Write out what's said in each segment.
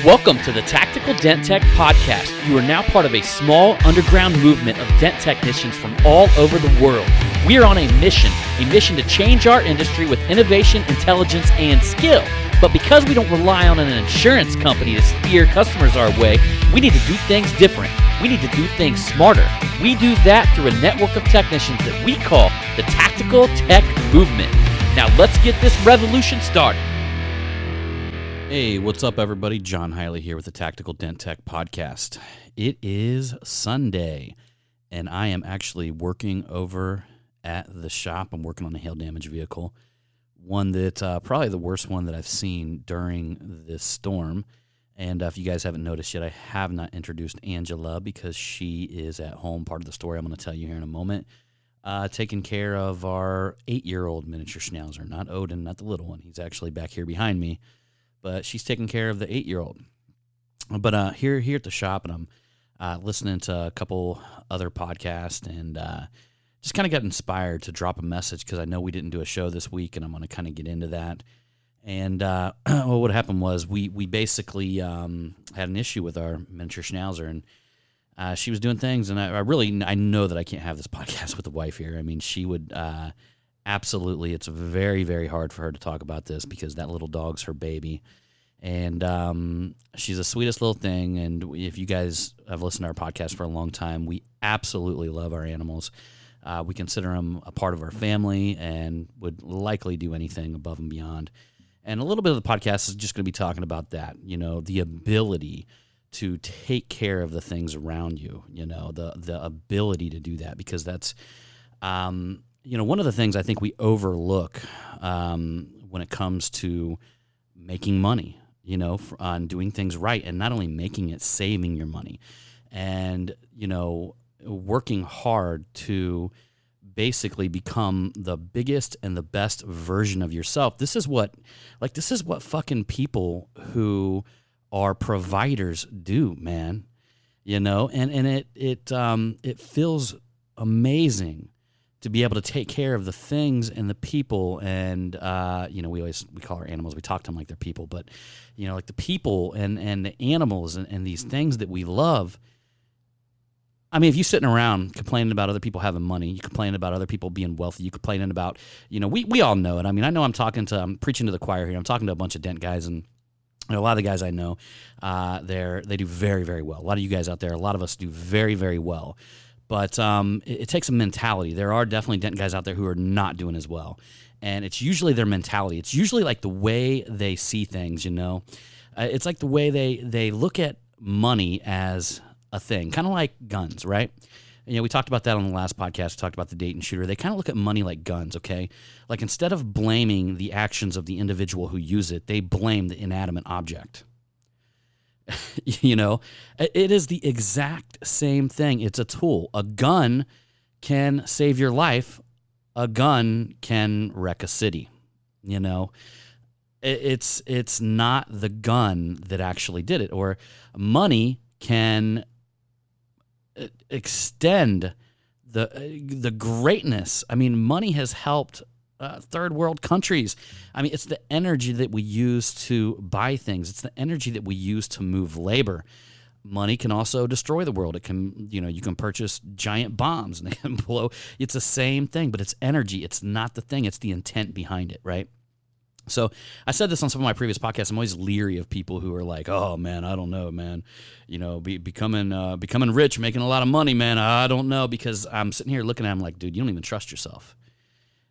Welcome to the Tactical Dent Tech Podcast. You are now part of a small underground movement of dent technicians from all over the world. We are on a mission to change our industry with innovation, intelligence, and skill. But because we don't rely on an insurance company to steer customers our way, we need to do things different. We need to do things smarter. We do that through a network of technicians that we call the Tactical Tech Movement. Now let's get this revolution started. Hey, what's up, everybody? John Hiley here with the Tactical Dent Tech Podcast. It is Sunday, and I am actually working over at the shop. I'm working on a hail damage vehicle, one that probably the worst one that I've seen during this storm. And if you guys haven't noticed yet, I have not introduced Angela because she is at home. Part of the story I'm going to tell you here in a moment. Taking care of our 8-year-old miniature Schnauzer, not Odin, not the little one. He's actually back here behind me. But she's taking care of the 8-year-old. But here at the shop, and I'm listening to a couple other podcasts, and just kind of got inspired to drop a message because I know we didn't do a show this week, and I'm going to kind of get into that. And well, what happened was we basically had an issue with our miniature Schnauzer, and she was doing things, and I know that I can't have this podcast with the wife here. I mean, she would absolutely. It's very, very hard for her to talk about this because that little dog's her baby. And she's the sweetest little thing. And if you guys have listened to our podcast for a long time, we absolutely love our animals. We consider them a part of our family and would likely do anything above and beyond. And a little bit of the podcast is just going to be talking about that, you know, the ability to take care of the things around you, you know, the ability to do that, because that's, you know, one of the things I think we overlook when it comes to making money, you know, on doing things right, and not only making it, saving your money, and, you know, working hard to basically become the biggest and the best version of yourself. This is what fucking people who are providers do, man. You know, and it feels amazing to be able to take care of the things and the people, and you know, we call our animals, we talk to them like they're people, but you know, like the people and the animals and these things that we love. I mean, if you're sitting around complaining about other people having money, you complaining about other people being wealthy, you complaining about, you know, we all know it. I mean, I know I'm preaching to the choir here. I'm talking to a bunch of dent guys, and a lot of the guys I know, they do very, very well. A lot of you guys out there, a lot of us do very, very well. But it takes a mentality. There are definitely dent guys out there who are not doing as well. And it's usually their mentality. It's usually like the way they see things, you know. It's like the way they look at money as a thing, kind of like guns, right? You know, we talked about that on the last podcast. We talked about the Dayton shooter. They kind of look at money like guns, okay? Like instead of blaming the actions of the individual who use it, they blame the inanimate object. You know, it is the exact same thing. It's a tool. A gun can save your life. A gun can wreck a city. You know, it's not the gun that actually did it. Or money can extend the greatness. I mean, money has helped third world countries. I mean, it's the energy that we use to buy things. It's the energy that we use to move labor. Money can also destroy the world. It can, you know, you can purchase giant bombs and they can blow. It's the same thing, but it's energy. It's not the thing. It's the intent behind it, right? So I said this on some of my previous podcasts. I'm always leery of people who are like, "Oh man, I don't know, man. You know, becoming rich, making a lot of money, man. I don't know," because I'm sitting here looking at them like, dude, you don't even trust yourself.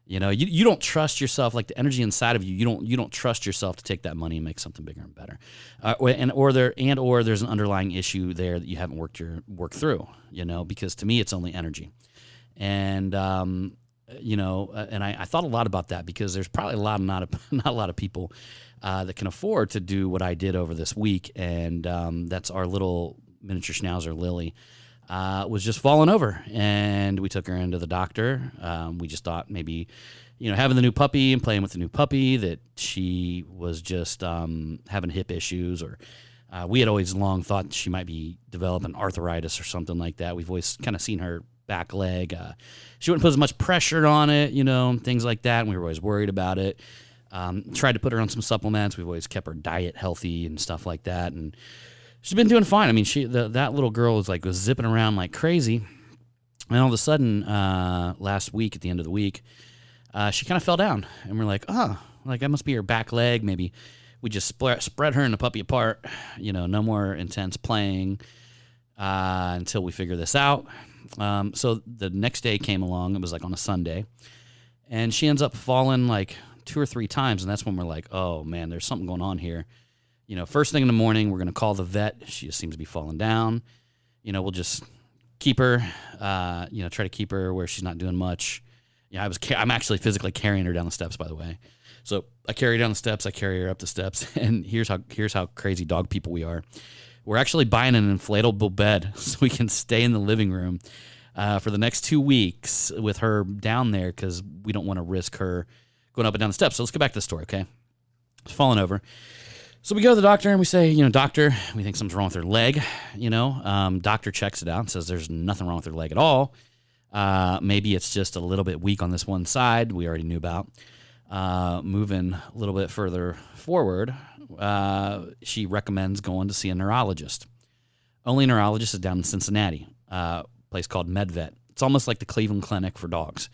You know, you don't trust yourself, like the energy inside of you. You don't trust yourself to take that money and make something bigger and better, or there's an underlying issue there that you haven't worked through. You know, because to me, it's only energy, and you know, and I thought a lot about that because there's probably not a lot of people that can afford to do what I did over this week, and that's our little miniature Schnauzer, Lily. Was just falling over, and we took her into the doctor. We just thought maybe, you know, having the new puppy and playing with the new puppy, that she was just having hip issues, or we had always long thought she might be developing arthritis or something like that. We've always kind of seen her back leg. She wouldn't put as much pressure on it, you know, things like that, and we were always worried about it. Tried to put her on some supplements. We've always kept her diet healthy and stuff like that. And she's been doing fine. I mean, that little girl was zipping around like crazy. And all of a sudden, last week, at the end of the week, she kind of fell down. And we're like, that must be her back leg. Maybe we just spread her and the puppy apart. No more intense playing until we figure this out. So the next day came along. It was on a Sunday. And she ends up falling 2 or 3 times. And that's when we're like, oh, man, there's something going on here. First thing in the morning, we're going to call the vet. She just seems to be falling down. We'll just keep her, try to keep her where she's not doing much. I'm actually physically carrying her down the steps, by the way. So I carry her down the steps, I carry her up the steps, and here's how crazy dog people we are. We're actually buying an inflatable bed so we can stay in the living room for the next 2 weeks with her down there because we don't want to risk her going up and down the steps. So let's go back to the story, okay? She's falling over. So we go to the doctor and we say, doctor, we think something's wrong with her leg. Doctor checks it out and says there's nothing wrong with her leg at all. Maybe it's just a little bit weak on this one side we already knew about. Moving a little bit further forward, she recommends going to see a neurologist. Only neurologist is down in Cincinnati, a place called MedVet. It's almost like the Cleveland Clinic for dogs.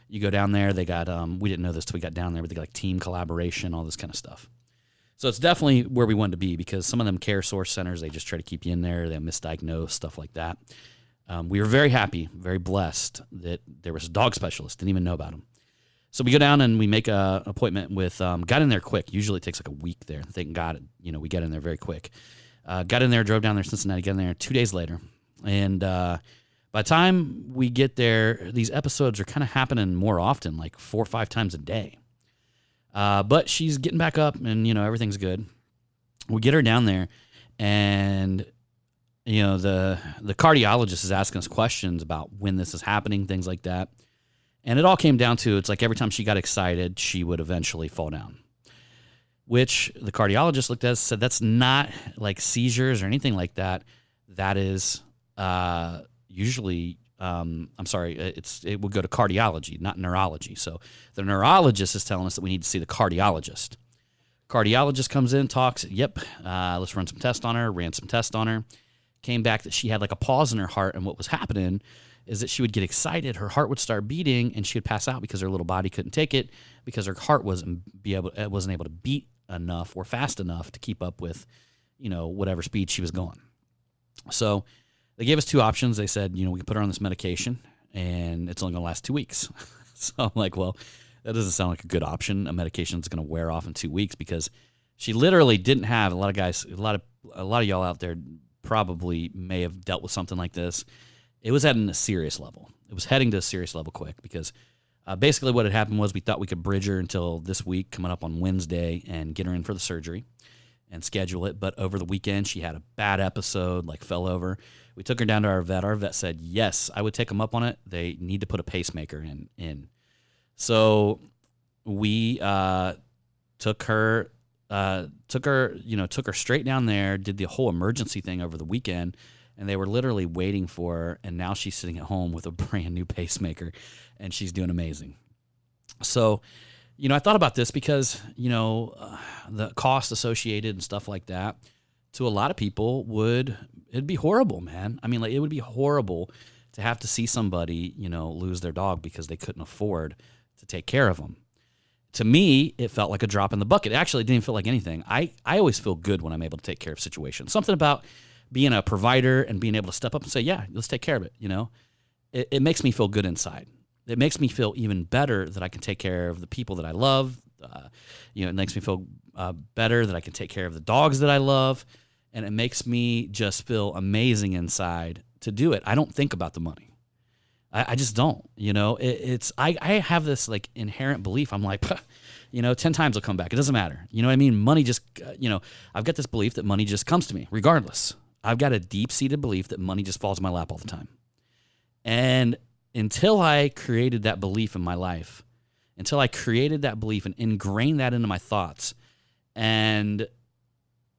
You go down there, they got, we didn't know this till we got down there, but they got team collaboration, all this kind of stuff. So it's definitely where we wanted to be because some of them care source centers, they just try to keep you in there. They misdiagnose, stuff like that. We were very happy, very blessed that there was a dog specialist. Didn't even know about him. So we go down and we make an appointment with, got in there quick. Usually it takes a week there. Thank God, we get in there very quick. Got in there, drove down there to Cincinnati, got in there 2 days later. And by the time we get there, these episodes are kind of happening more often, 4 or 5 times a day. But she's getting back up and, everything's good. We get her down there and, the cardiologist is asking us questions about when this is happening, things like that. And it all came down to, it's every time she got excited, she would eventually fall down, which the cardiologist looked at and said, that's not seizures or anything like that. That is usually, it would go to cardiology, not neurology. So the neurologist is telling us that we need to see the cardiologist. Cardiologist comes in, talks, let's run some tests on her, ran some tests on her. Came back that she had a pause in her heart, and what was happening is that she would get excited, her heart would start beating, and she would pass out because her little body couldn't take it because her heart wasn't able to beat enough or fast enough to keep up with, whatever speed she was going. So they gave us 2 options. They said, we can put her on this medication, and it's only going to last 2 weeks. So I'm like, well, that doesn't sound like a good option. A medication that's going to wear off in 2 weeks because she literally didn't have, a lot of y'all out there probably may have dealt with something like this. It was at a serious level. It was heading to a serious level quick because basically what had happened was we thought we could bridge her until this week coming up on Wednesday and get her in for the surgery and schedule it. But over the weekend, she had a bad episode, fell over. We took her down to our vet. Our vet said, yes, I would take them up on it. They need to put a pacemaker in. So we took her straight down there, did the whole emergency thing over the weekend, and they were literally waiting for her, and now she's sitting at home with a brand new pacemaker, and she's doing amazing. So, I thought about this because, the cost associated and stuff like that, to a lot of people it'd be horrible, man. I mean, it would be horrible to have to see somebody, lose their dog because they couldn't afford to take care of them. To me, it felt like a drop in the bucket. It actually didn't feel like anything. I always feel good when I'm able to take care of situations. Something about being a provider and being able to step up and say, yeah, let's take care of it. It makes me feel good inside. It makes me feel even better that I can take care of the people that I love. It makes me feel better that I can take care of the dogs that I love. And it makes me just feel amazing inside to do it. I don't think about the money. I just don't, I have this inherent belief. I'm like, 10 times will come back. It doesn't matter. You know what I mean? Money just, I've got this belief that money just comes to me regardless. I've got a deep-seated belief that money just falls in my lap all the time. And until I created that belief in my life, until I created that belief and ingrained that into my thoughts, and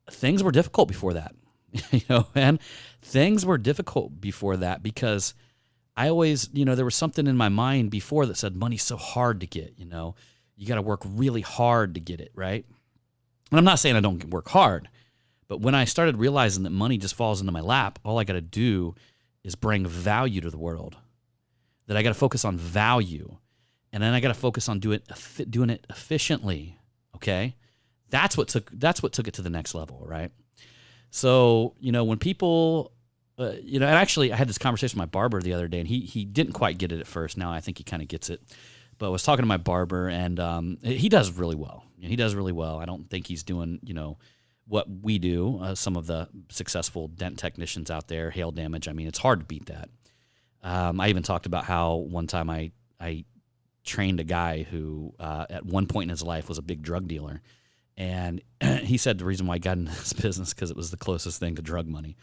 things were difficult before that, and things were difficult before that because I always, there was something in my mind before that said money's so hard to get, you got to work really hard to get it, right? And I'm not saying I don't work hard, but when I started realizing that money just falls into my lap, all I got to do is bring value to the world. That I got to focus on value, and then I got to focus on doing it efficiently. Okay, that's what took it to the next level, right? So when people, and actually I had this conversation with my barber the other day, and he didn't quite get it at first. Now I think he kind of gets it. But I was talking to my barber, and he does really well. He does really well. I don't think he's doing what we do. Some of the successful dent technicians out there, hail damage. I mean, it's hard to beat that. I even talked about how one time I trained a guy who at one point in his life was a big drug dealer. And he said the reason why he got into this business because it was the closest thing to drug money,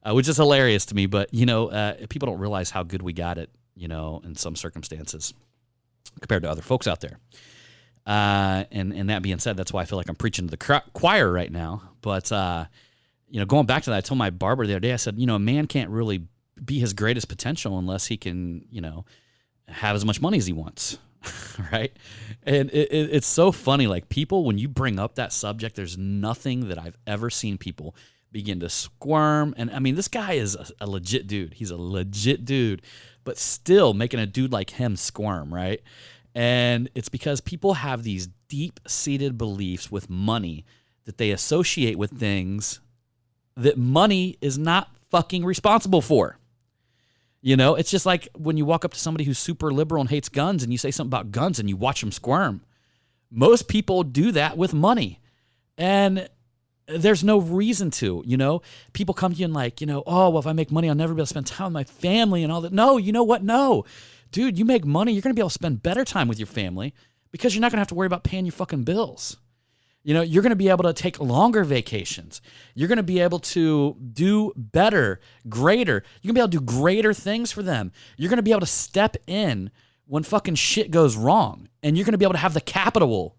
which is hilarious to me. But, people don't realize how good we got it, in some circumstances compared to other folks out there. And that being said, that's why I feel like I'm preaching to the choir right now. But, going back to that, I told my barber the other day, I said, a man can't really be his greatest potential unless he can, have as much money as he wants. Right. And it's so funny. Like people, when you bring up that subject, there's nothing that I've ever seen people begin to squirm. And I mean, this guy is a legit dude. He's a legit dude, but still making a dude like him squirm. Right. And it's because people have these deep-seated beliefs with money that they associate with things that money is not fucking responsible for. It's just like when you walk up to somebody who's super liberal and hates guns and you say something about guns and you watch them squirm. Most people do that with money. And there's no reason to, People come to you and like, oh, well, if I make money, I'll never be able to spend time with my family and all that. No, you know what? No. Dude, you make money, you're going to be able to spend better time with your family because you're not going to have to worry about paying your fucking bills. You're going to be able to take longer vacations. You're going to be able to do better, greater. You're going to be able to do greater things for them. You're going to be able to step in when fucking shit goes wrong. And you're going to be able to have the capital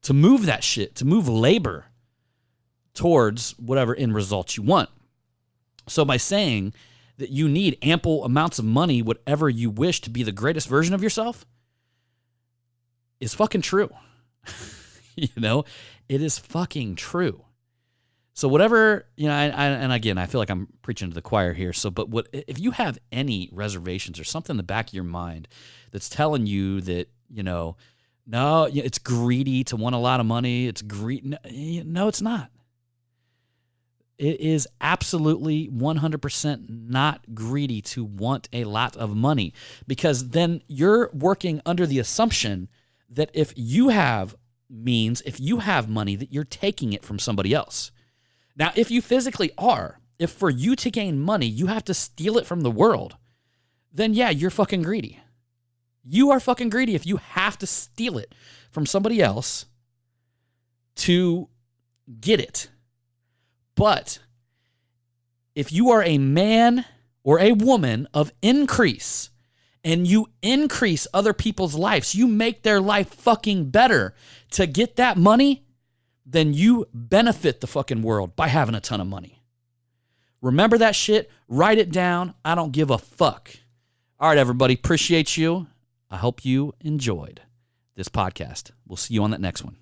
to move that shit, to move labor towards whatever end results you want. So by saying that you need ample amounts of money, whatever you wish to be the greatest version of yourself, is fucking true. It is fucking true. So whatever, and again, I feel like I'm preaching to the choir here. So, but if you have any reservations or something in the back of your mind that's telling you that, no, it's greedy to want a lot of money. It's greedy. No, it's not. It is absolutely 100% not greedy to want a lot of money, because then you're working under the assumption that if you have means, if you have money, that you're taking it from somebody else. Now, if you physically are, if for you to gain money, you have to steal it from the world, then yeah, you're fucking greedy. You are fucking greedy if you have to steal it from somebody else to get it. But if you are a man or a woman of increase and you increase other people's lives, you make their life fucking better to get that money, then you benefit the fucking world by having a ton of money. Remember that shit. Write it down. I don't give a fuck. All right, everybody. Appreciate you. I hope you enjoyed this podcast. We'll see you on that next one.